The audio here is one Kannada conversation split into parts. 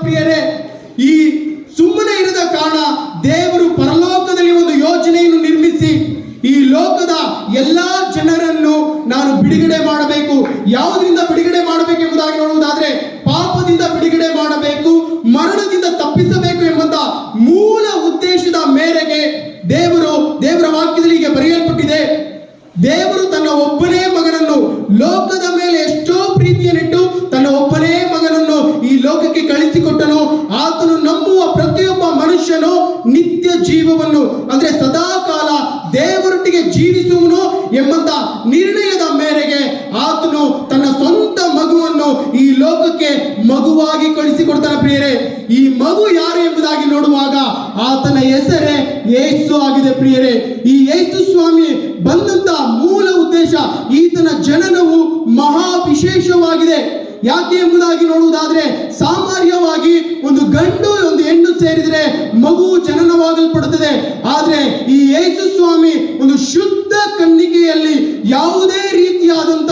ಪ್ರಿಯರೇ, ಈ ಸುಮ್ಮನೆ ಇರದ ಕಾರಣ ದೇವರು ಪರಲೋಕದಲ್ಲಿ ಒಂದು ಯೋಜನೆಯನ್ನು ನಿರ್ಮಿಸಿ ಈ ಲೋಕದ ಎಲ್ಲಾ ಜನರನ್ನು ನಾನು ಬಿಡುಗಡೆ ಮಾಡಬೇಕು. ಯಾವುದರಿಂದ ಬಿಡುಗಡೆ ಮಾಡಬೇಕೆಂಬುದಾಗಿ ನೋಡುವುದಾದ್ರೆ, ಪಾಪದಿಂದ ಬಿಡುಗಡೆ ಮಾಡಬೇಕು, ಮರಣದಿಂದ ತಪ್ಪಿಸಬೇಕು ಎಂಬಂತ ಮೂಲ ಉದ್ದೇಶದ ಮೇರೆಗೆ ದೇವರ ವಾಕ್ಯದಲ್ಲಿ ಹೀಗೆ ಬರೆಯಲ್ಪಟ್ಟಿದೆ. ದೇವರು ತನ್ನ ಒಬ್ಬನೇ ಮಗನನ್ನು ಲೋಕದ ಮೇಲೆ ಎಷ್ಟೋ ಪ್ರೀತಿಯನ್ನಿಟ್ಟು ತನ್ನ ಒಬ್ಬನೇ ಮಗನನ್ನು ಈ ಲೋಕಕ್ಕೆ ಕಳಿಸಿಕೊಟ್ಟನು. ಆತನು ನಂಬುವ ಪ್ರತಿಯೊಬ್ಬ ಮನುಷ್ಯನು ನಿತ್ಯ ಜೀವವನ್ನು, ಅಂದ್ರೆ ಸದಾಕಾಲ ದೇವರೊಟ್ಟಿಗೆ ಜೀವಿಸುವನು ಎಂಬಂತ ನಿರ್ಣಯದ ಮೇರೆಗೆ ಆತನು ತನ್ನ ಸ್ವಂತ ಮಗುವನ್ನು ಈ ಲೋಕಕ್ಕೆ ಮಗುವಾಗಿ ಕಳಿಸಿಕೊಡ್ತಾನೆ. ಪ್ರಿಯರೇ, ಈ ಮಗು ಯಾರು ಎಂಬುದಾಗಿ ನೋಡುವಾಗ ಆತನ ಹೆಸರೇ ಯೇಸು ಆಗಿದೆ. ಪ್ರಿಯರೇ, ಈ ಯೇಸು ಸ್ವಾಮಿ ಬಂದಂತ ಮೂಲ ಉದ್ದೇಶ, ಈತನ ಜನನವು ಮಹಾ ವಿಶೇಷವಾಗಿದೆ. ಯಾಕೆ ಎಂಬುದಾಗಿ ನೋಡುವುದಾದ್ರೆ, ಸಾಮಾನ್ಯವಾಗಿ ಒಂದು ಗಂಡು ಒಂದು ಹೆಣ್ಣು ಸೇರಿದರೆ ಮಗು ಜನನವಾಗಲ್ಪಡುತ್ತದೆ. ಆದ್ರೆ ಈ ಯೇಸು ಸ್ವಾಮಿ ಒಂದು ಶುದ್ಧ ಕನ್ನಿಕೆಯಲ್ಲಿ ಯಾವುದೇ ರೀತಿಯಾದಂತ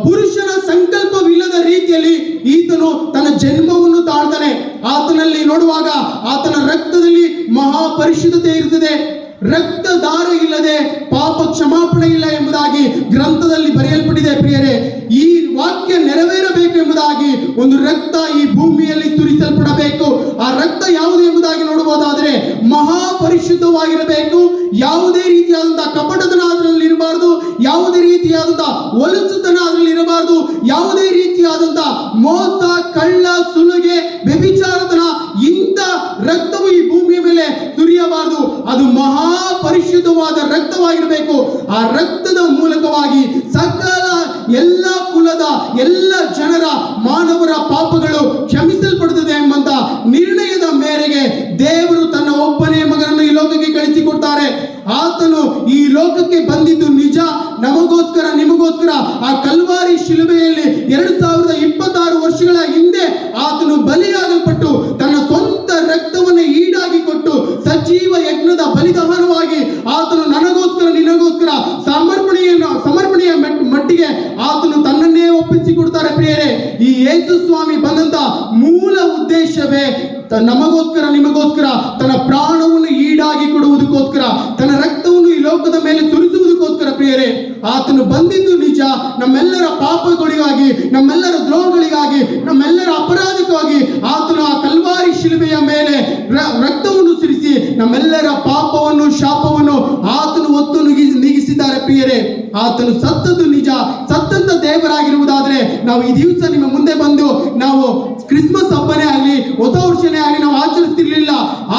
ಪುರುಷನ ಸಂಕಲ್ಪವಿಲ್ಲದ ರೀತಿಯಲ್ಲಿ ಈತನು ತನ್ನ ಜನ್ಮವನ್ನು ತಾಳ್ತಾನೆ. ಆತನಲ್ಲಿ ನೋಡುವಾಗ ಆತನ ರಕ್ತದಲ್ಲಿ ಮಹಾಪರಿಶುದ್ಧತೆ ಇರುತ್ತದೆ. ರಕ್ತದಾರ ಇಲ್ಲದೆ ಪಾಪ ಕ್ಷಮಾಪಣೆ ಇಲ್ಲ ಎಂಬುದಾಗಿ ಗ್ರಂಥದಲ್ಲಿ ಬರೆಯಲ್ಪಟ್ಟಿದೆ. ಪ್ರಿಯರೇ, ಈ ವಾಕ್ಯ ನೆರವೇರಬೇಕು ಎಂಬುದಾಗಿ ಒಂದು ರಕ್ತ ಈ ಭೂಮಿಯಲ್ಲಿ ಸುರಿಸಲ್ಪಡಬೇಕು. ಆ ರಕ್ತ ಯಾವುದು ಎಂಬುದಾಗಿ ನೋಡಬಹುದಾದರೆ ಮಹಾಪರಿಶುದ್ಧವಾಗಿರಬೇಕು. ಯಾವುದೇ ರೀತಿಯಾದಂತಹ ಕಪಟತನ ಅದರಲ್ಲಿ ಇರಬಾರದು, ಯಾವುದೇ ರೀತಿಯಾದಂತಹ ಒಲಸುತನ ಅದರಲ್ಲಿ ಇರಬಾರದು, ಯಾವುದೇ ರೀತಿಯಾದಂತಹ ಮೋಸ, ಕಳ್ಳ, ಸುಲಿಗೆ, ವ್ಯಭಿಚಾರತನ ಇಂಥ ರಕ್ತವು ಈ ಭೂಮಿಯ ಮೇಲೆ ಸುರಿಯಬಾರದು. ಅದು ಮಹಾಪರಿಶುದ್ಧವಾದ ರಕ್ತವಾಗಿರಬೇಕು. ಆ ರಕ್ತದ ಮೂಲಕವಾಗಿ ಸಕಲ ಎಲ್ಲ ಕುಲದ ಎಲ್ಲ ಜನರ ಮಾನವರ ಪಾಪಗಳು ಕ್ಷಮಿಸಲ್ಪಡುತ್ತದೆ ಎಂಬಂತ ನಿರ್ಣಯದ ಮೇರೆಗೆ ದೇವರು ತನ್ನ ಒಬ್ಬನೇ ಮಗನನ್ನು ಈ ಲೋಕಕ್ಕೆ ಕಳಿಸಿಕೊಡ್ತಾರೆ. ಆತನು ಈ ಲೋಕಕ್ಕೆ ಬಂದಿದ್ದು ನಿಜ, ನಮಗೋಸ್ಕರ ನಿಮಗೋಸ್ಕರ. ಆ ಕಲ್ವಾರಿ ಶಿಲುಬೆಯಲ್ಲಿ 2026 ವರ್ಷಗಳ ಹಿಂದೆ ಆತನು ಬಲಿಯಾಗಲ್ಪಟ್ಟು ತನ್ನ ಸ್ವಂತ ರಕ್ತವನ್ನು ಈಡಾಗಿ ಕೊಟ್ಟು ಸಜೀವ ಯಜ್ಞದ ಬಲಿದಾನವಾಗಿ ಆತನು ನನಗೋಸ್ಕರ ನಿನಗೋಸ್ಕರ ಸಮರ್ಪಣೆಯ ಮಟ್ಟಿಗೆ ಆತನು ತನ್ನನ್ನೇ ಒಪ್ಪಿಸಿಕೊಡ್ತಾರೆ. ಪ್ರಿಯರೇ, ಈ ಯೇಸು ಸ್ವಾಮಿ ಬಂದಂತ ಮೂಲ ಉದ್ದೇಶವೇ ನಮಗೋಸ್ಕರ ನಿಮಗೋಸ್ಕರ ತನ್ನ ಪ್ರಾಣವನ್ನು ಈಡಾಗಿ ಕೊಡುವುದಕ್ಕೋಸ್ಕರ, ತನ್ನ ರಕ್ತವನ್ನು ಈ ಲೋಕದ ಮೇಲೆ ಸುರಿಸುವುದಕ್ಕೋಸ್ಕರ. ಪ್ರಿಯರೇ, ಆತನು ಬಂದಿದ್ದು ನಿಜ, ನಮ್ಮೆಲ್ಲರ ಪಾಪಗಳಿಗಾಗಿ, ನಮ್ಮೆಲ್ಲರ ದ್ರೋಹಗಳಿಗಾಗಿ, ನಮ್ಮೆಲ್ಲರ ಅಪರಾಧಕ್ಕಾಗಿ ಆತನು ಆ ಕಲ್ವಾರಿ ಶಿಲುಬೆಯ ಮೇಲೆ ರಕ್ತವನ್ನು ಸುರಿಸಿ ನಮ್ಮೆಲ್ಲರ ಪಾಪವನ್ನು, ಶಾಪವನ್ನು ಆತನು ಹೊತ್ತು ನೀಗಿಸಿದ್ದಾರೆ. ಪ್ರಿಯರೇ, ಆತನು ಸತ್ತದ್ದು ನಿಜ. ಸತ್ತಂತ ದೇವರಾಗಿರುವುದಾದ್ರೆ ನಾವು ಈ ದಿವಸ ನಿಮ್ಮ ಮುಂದೆ ಬಂದು ನಾವು ಕ್ರಿಸ್ಮಸ್ ಹಬ್ಬನೇ ಆಗಲಿ, ಹೊಸ ವರ್ಷನೇ ಆಗಲಿ ನಾವು ಆಚರಿಸ್ತಿರ್ಲಿಲ್ಲ.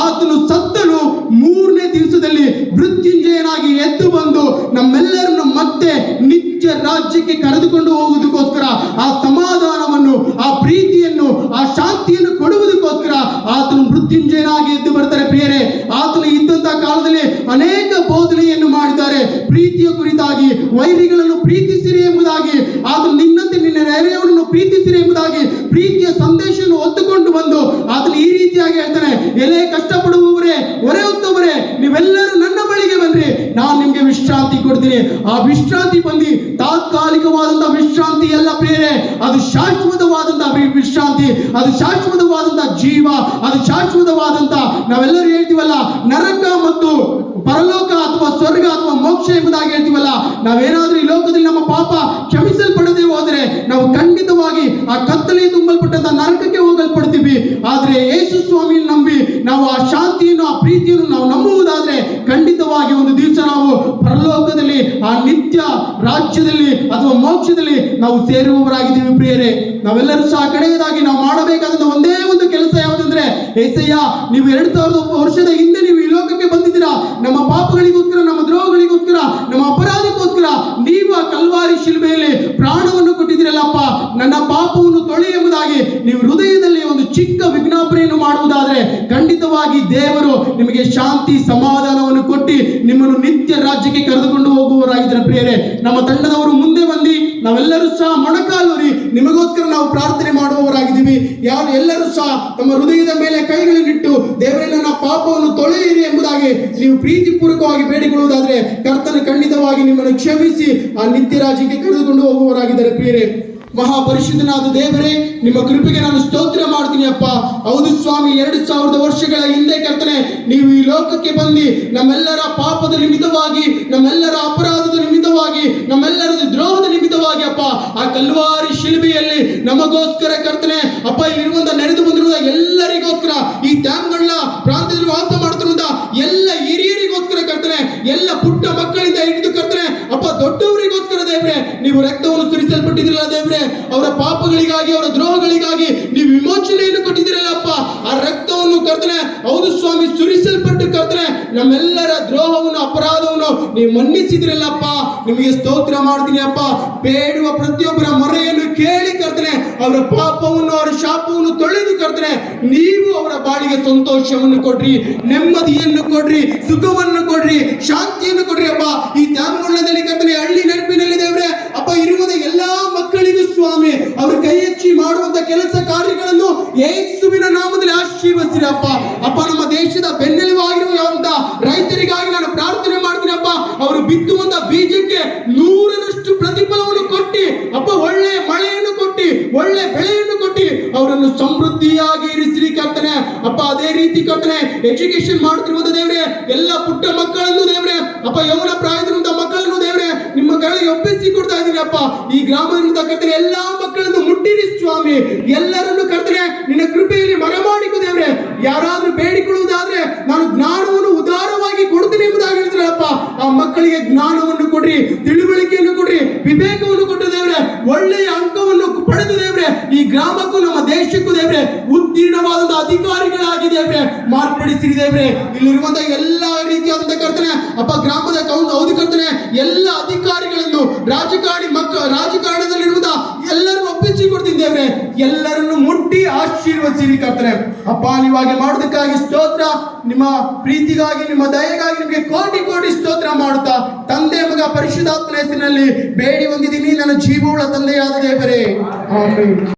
ಆತನು ಸತ್ತನು, 3ನೇ ದಿವಸದಲ್ಲಿ ಮೃತ್ಯುಂಜಯನಾಗಿ ಎದ್ದು ಬಂದು ನಮ್ಮೆಲ್ಲರನ್ನು ಮತ್ತೆ ನಿತ್ಯ ರಾಜ್ಯಕ್ಕೆ ಕರೆದುಕೊಂಡು ಹೋಗುವುದಕ್ಕೋಸ್ಕರ, ಆ ಸಮಾಧಾನವನ್ನು, ಆ ಪ್ರೀತಿಯನ್ನು, ಆ ಶಾಂತಿಯನ್ನು ಕೊಡುವುದಕ್ಕೋಸ್ಕರ ಆತನು ಮೃತ್ಯುಂಜಯನಾಗಿ ಎದ್ದು ಬರ್ತಾರೆ. ಪ್ರಿಯರೇ, ಆತನು ಇದ್ದಂತಹ ಕಾಲದಲ್ಲಿ ಅನೇಕ ಬೋಧನೆಯನ್ನು ಮಾಡಿದ್ದಾರೆ. ಪ್ರೀತಿಯ ಕುರಿತಾಗಿ, ವೈರಿಗಳನ್ನು ಪ್ರೀತಿಸಿರಿ ಎಂಬುದಾಗಿ, ಆತನು ನಿನ್ನಂತೆ ನಿನ್ನ ನೆರೆಯವರನ್ನು ಪ್ರೀತಿಸಿರಿ ಎಂಬುದಾಗಿ ಪ್ರೀತಿಯ ಸಂದೇಶವನ್ನು ಹೊತ್ತುಕೊಂಡು ಬಂದು ಆತನು ಈ ರೀತಿಯಾಗಿ ಹೇಳ್ತಾನೆ, ಎಲೆ ಕಷ್ಟಪಡುವವರೇ, ಹೊರೆ ಹೊತ್ತವರೇ, ನೀವೆಲ್ಲರೂ ನನ್ನ ಬಳಿಗೆ ಬನ್ರಿ, ನಾನು ನಿಮ್ಗೆ ವಿಶ್ರಾಂತಿ ಕೊಡ್ತೀನಿ. ಆ ವಿಶ್ರಾಂತಿ ಬಂದು ತಾತ್ಕಾಲಿಕವಾದಂತಹ ವಿಶ್ರಾಂತಿ ಅಲ್ಲ ಪ್ರಿಯರೇ, ಅದು ಶಾಶ್ವತವಾದಂತಹ ವಿಶ್ರಾಂತಿ, ಅದು ಶಾಶ್ವತವಾದಂತಹ ಜೀವ, ಅದು ಶಾಶ್ವತವಾದಂತಹ, ನಾವೆಲ್ಲರೂ ಹೇಳ್ತೀವಲ್ಲ ನರಕ ಮತ್ತು ಪರಲೋಕ ಅಥವಾ ಸ್ವರ್ಗ ಅಥವಾ ಮೋಕ್ಷ ಎಂಬುದಾಗಿ ಹೇಳ್ತೀವಲ್ಲ. ನಾವೇನಾದ್ರೂ ಈ ಲೋಕದಲ್ಲಿ ನಮ್ಮ ಪಾಪ ಕ್ಷಮಿಸಲ್ಪಡದೆ ಹೋದರೆ ನಾವು ಖಂಡಿತವಾಗಿ ಆ ಕತ್ತಲೆ ತುಂಬಲ್ಪಟ್ಟಂತ ನರಕಕ್ಕೆ ಹೋಗಲ್ಪಡ್ತೀವಿ. ಆದ್ರೆ ಯೇಸು ಸ್ವಾಮಿಯನ್ನು ನಂಬಿ ನಾವು ಆ ಶಾಂತಿಯನ್ನು, ಆ ಪ್ರೀತಿಯನ್ನು ನಾವು ನಂಬುವುದಾದ್ರೆ ಖಂಡಿತವಾಗಿ ಒಂದು ದಿವಸ ನಾವು ಪರಲೋಕದಲ್ಲಿ ಆ ನಿತ್ಯ ರಾಜ್ಯದಲ್ಲಿ ಅಥವಾ ಮೋಕ್ಷದಲ್ಲಿ ನಾವು ಸೇರುವವರಾಗಿದ್ದೀವಿ. ಪ್ರಿಯರೇ, ನಾವೆಲ್ಲರೂ ಸಹ ಕಡೆಯದಾಗಿ ನಾವು ಮಾಡಬೇಕಾದಂತ ಒಂದೇ ಒಂದು ಕೆಲಸ ಯಾವುದಂದ್ರೆ, ಏಸಯ್ಯ, ನೀವು 2000 ವರ್ಷದ ಹಿಂದೆ ನೀವು ಈ ಲೋಕಕ್ಕೆ ಬಂದಿದ್ದೀರಾ, ನಮ್ಮ ಪಾಪಗಳಿಗೋಸ್ಕರ, ನಮ್ಮ ದ್ರೋಹಗಳಿಗೋಸ್ಕರ, ನಮ್ಮ ಅಪರಾಧಕ್ಕೋಸ್ಕರ ನೀವು ಆ ಕಲ್ವಾರಿ ಶಿಲುಬೆಯಲ್ಲಿ ಪ್ರಾಣವನ್ನು ಕೊಟ್ಟಿದ್ದೀರಲ್ಲಪ್ಪ, ನನ್ನ ಪಾಪವನ್ನು ತೊಳೆ ಎಂಬುದಾಗಿ ನೀವು ಹೃದಯದಲ್ಲಿ ಒಂದು ಚಿಕ್ಕ ವಿಜ್ಞಾಪನೆಯನ್ನು ಮಾಡುವುದಾದ್ರೆ ಖಂಡಿತವಾಗಿ ದೇವರು ನಿಮಗೆ ಶಾಂತಿ, ಸಮಾಧಾನವನ್ನು ಕೊಟ್ಟು ನಿಮ್ಮನ್ನು ನಿತ್ಯ ರಾಜ್ಯಕ್ಕೆ ಕರೆದುಕೊಂಡು ಹೋಗುವವರಾಗಿದ್ದಾರೆ. ಪ್ರಿಯರೇ, ನಮ್ಮ ತಂಡದವರು ಮುಂದೆ ಬಂದು ನಾವೆಲ್ಲರೂ ಸಹ ಮೊಣಕಾಲೂರಿ ನಿಮಗೋಸ್ಕರ ನಾವು ಪ್ರಾರ್ಥನೆ ಮಾಡುವವರಾಗಿದ್ದೀವಿ. ಯಾರು ಎಲ್ಲರೂ ಸಹ ತಮ್ಮ ಹೃದಯದ ಮೇಲೆ ಕೈಗಳನ್ನಿಟ್ಟು ದೇವರೇ ನನ್ನ ಪಾಪವನ್ನು ತೊಳೆಯಿರಿ ಎಂಬುದಾಗಿ ನೀವು ಪ್ರೀತಿಪೂರ್ವಕವಾಗಿ ಬೇಡಿಕೊಳ್ಳುವುದಾದ್ರೆ ಕರ್ತನು ಖಂಡಿತವಾಗಿ ನಿಮ್ಮನ್ನು ಕ್ಷಮಿಸಿ ಆ ನಿತ್ಯ ರಾಜ್ಯಕ್ಕೆ ಕರೆದುಕೊಂಡು ಹೋಗುವವರಾಗಿದ್ದಾರೆ. ಪ್ರಿಯರೇ, ಮಹಾಪರಿಶುದ್ಧನಾದ ದೇವರೇ, ನಿಮ್ಮ ಕೃಪೆಗೆ ನಾನು ಸ್ತೋತ್ರ ಮಾಡ್ತೀನಿ ಅಪ್ಪ. ಹೌದು ಸ್ವಾಮಿ, 2000 ವರ್ಷಗಳ ಹಿಂದೆ ಕರ್ತನೆ ನೀವು ಈ ಲೋಕಕ್ಕೆ ಬಂದು ನಮ್ಮೆಲ್ಲರ ಪಾಪದ ನಿಮಿತ್ತವಾಗಿ, ನಮ್ಮೆಲ್ಲರ ಅಪರಾಧದ ನಿಮಿತ್ತವಾಗಿ, ನಮ್ಮೆಲ್ಲರ ದ್ರೋಹದ ನಿಮಿತ್ತವಾಗಿ ಅಪ್ಪ ಆ ಕಲ್ವಾರಿ ಶಿಲುಬೆಯಲ್ಲಿ ನಮಗೋಸ್ಕರ ಕರ್ತನೆ ಅಪ್ಪ, ಇಲ್ಲಿರುವಂತ ನೆರೆದು ಬಂದಿರುವ ಎಲ್ಲರಿಗೋಸ್ಕರ, ಈ ತ್ಯಾಮ್ಗಳ್ಳ ಪ್ರಾಂತ್ಯದಲ್ಲಿ ವಾಸ ಮಾಡುತ್ತಿರುವಂತ ಎಲ್ಲ ಹಿರಿಯರಿಗೋಸ್ಕರ ಕರ್ತನೆ, ಎಲ್ಲ ಪುಟ್ಟ ಮಕ್ಕಳಿಂದ ಹಿಡಿದು ಕರ್ತನೆ ಅಪ್ಪ ದೊಡ್ಡವರಿಗೋಸ್ಕರ ದೇವ್ರೆ ನೀವು ರಕ್ತವನ್ನು ಸುರಿಸಲ್ಪಟ್ಟಿದ್ರಲ್ಲ ದೇವ್ರೆ, ಅವರ ಪಾಪಗಳಿಗಾಗಿ, ಅವರ ದ್ರೋಹಗಳಿಗಾಗಿ ನೀವು ವಿಮೋಚನೆಯನ್ನು ಕೊಟ್ಟಿದ್ದೀರಲ್ಲ ಅಪ್ಪ. ಆ ರಕ್ತವನ್ನು ಕರ್ತನೆ ಹೌದು ಸ್ವಾಮಿ ಸುರಿಸಲ್ಪಟ್ಟು ಕರ್ತನೆ ನಮ್ಮೆಲ್ಲರ ದ್ರೋಹವನ್ನು, ಅಪರಾಧವನ್ನು ನೀವು ಮನ್ನಿಸಿದ್ರಲ್ಲಪ್ಪ. ನಿಮಗೆ ಸ್ತೋತ್ರ ಮಾಡ್ತೀನಿ ಅಪ್ಪ. ಬೇಡುವ ಪ್ರತಿಯೊಬ್ಬರ ಮೊರೆಯನ್ನು ಕೇಳಿ ಕರ್ತನೆ ಅವರ ಪಾಪವನ್ನು, ಅವರ ಶಾಪವನ್ನು ತೊಳೆದು ಕರ್ತನೆ ನೀವು ಅವರ ಬಾಳಿಗೆ ಸಂತೋಷವನ್ನು ಕೊಡ್ರಿ, ನೆಮ್ಮದಿಯನ್ನು ಕೊಡ್ರಿ, ಸುಖವನ್ನು ಕೊಡ್ರಿ, ಶಾಂತಿಯನ್ನು ಕೊಡ್ರಿ ಅಪ್ಪ. ಈ ತ್ಯಾಮಗುಂಡದಲ್ಲಿ ಕರ್ತನೆ ಹಳ್ಳಿ ನೆನಪಿನಲ್ಲಿ ದೇವ್ರೆ ಅಪ್ಪ ಇರುವುದ ಎಲ್ಲಾ ಮಕ್ಕಳಿಗೂ ಸ್ವಾಮಿ ಅವರು ಕೈ ಹೆಚ್ಚಿ ಮಾಡುವಂತ ಕೆಲಸ ಕಾರ್ಯಗಳನ್ನು ಯೇಸುವಿನ ನಾಮದಲ್ಲಿ ಆಶೀರ್ವದಿಸಿರಿ ಅಪ್ಪ. ಅಪ್ಪ ನಮ್ಮ ದೇಶದ ಬೆನ್ನೆಲುಬಾಗಿರುವಂತ ರೈತರಿಗಾಗಿ ನಾನು ಪ್ರಾರ್ಥನೆ ಮಾಡ್ತೀನಿ ಅಪ್ಪ. ಅವರು ಬಿತ್ತುವಂತ ಬೀಜಕ್ಕೆ 100ರಷ್ಟು ಪ್ರತಿಫಲವನ್ನು ಕೊಟ್ಟಿ ಅಪ್ಪ, ಒಳ್ಳೆ ಮಳೆಯನ್ನು ಕೊಟ್ಟಿ, ಒಳ್ಳೆ ಬೆಳೆಯನ್ನು ಕೊಟ್ಟಿ ಅವರನ್ನು ಸಮೃದ್ಧಿಯಾಗಿ ಇರಿಸಿರಿ ಕರ್ತನೆ ಅಪ್ಪ. ಅದೇ ರೀತಿ ಕರ್ತನೆ ಎಜುಕೇಶನ್ ಮಾಡ್ತಿರುವಂತ ದೇವ್ರೆ ಎಲ್ಲ ಪುಟ್ಟ ಮಕ್ಕಳನ್ನು ದೇವ್ರೆ ಅಪ್ಪ, ಯೌವನ ಪ್ರಾಯದಿರುವಂತ ಮಕ್ಕಳನ್ನು ದೇವ್ರೆ ನಿಮ್ಮ ಕೈಗೆ ಒಪ್ಪಿಸಿ ಕೊಡ್ತಾ ಇದ್ದೀನಿ ಅಪ್ಪ. ಈ ಗ್ರಾಮದಿಂದ ಕರ್ತನೆ ಎಲ್ಲಾ ಮಕ್ಕಳನ್ನು ಮುಟ್ಟಿರಿ ಸ್ವಾಮಿ, ಎಲ್ಲರನ್ನು ಕರ್ತನೆ ನಿನ್ನ ಕೃಪೆಯಲ್ಲಿ ಮರೆಮಾಡಿಕೊ ದೇವ್ರೆ. ಯಾರಾದ್ರೂ ಬೇಡಿಕೊಳ್ಳುವುದಾದ್ರೆ ನಾನು ಜ್ಞಾನವನ್ನು ಉದಾರವಾಗಿ ಕೊಡ್ತೀನಿ ಎಂಬುದಾಗಿ ಹೇಳಿದ್ರಪ್ಪ. ಆ ಮಕ್ಕಳಿಗೆ ಜ್ಞಾನವನ್ನು ಕೊಡ್ರಿ, ತಿಳುವಳಿಕೆಯನ್ನು ಕೊಡ್ರಿ, ವಿವೇಕವನ್ನು ಕೊಟ್ಟು ದೇವ್ರೆ ಒಳ್ಳೆಯ ಅಂಕವನ್ನು ಪಡೆದು ದೇವ್ರೆ ಈ ಗ್ರಾಮಕ್ಕೂ ನಮ್ಮ ದೇಶಕ್ಕೂ ದೇವ್ರೆ ಉತ್ತೀರ್ಣವಾದಂತ ಅಧಿಕಾರಿಗಳಾಗಿ ದೇವ್ರೆ ಮಾರ್ಪಡಿಸಿರಿ ದೇವ್ರೆ. ಇಲ್ಲಿರುವಂತಹ ಎಲ್ಲಾ ರೀತಿಯಾದಂತ ಕರ್ತನೆ ಅಪ್ಪ ಗ್ರಾಮದ ಹೌದು ಕರ್ತನೆ ಎಲ್ಲ ಅಧಿಕಾರಿಗಳನ್ನು ರಾಜಕಾರಣದಲ್ಲಿರುವಂತ ಎಲ್ಲರನ್ನು ಒಪ್ಪಿಸಿ ಕೊಡ್ತೀನಿ ದೇವ್ರೆ. ಎಲ್ಲರನ್ನು ಮುಟ್ಟಿ ಆಶೀರ್ವದಿಸಿರಿ ಕರ್ತನೆ ಅಪ್ಪ. ನೀವಾಗೆ ಮಾಡೋದಕ್ಕಾಗಿ ಸ್ತೋತ್ರ. ನಿಮ್ಮ ಪ್ರೀತಿಗಾಗಿ, ನಿಮ್ಮ ದಯೆಗಾಗಿ ನಿಮಗೆ ಕೋಟಿ ಕೋಟಿ ಸ್ತೋತ್ರ ಮಾಡುತ್ತಾ ತಂದೆ ಮಗ ಪರಿಶುದ್ಧಾತ್ಮನ ಹೆಸರಿನಲ್ಲಿ ಬೇಡಿ ಹೊಂದಿದ್ದೀನಿ ನನ್ನ ಜೀವವುಳ್ಳ ತಂದೆಯಾದ ದೇವರೇ, ಆಮೆನ್.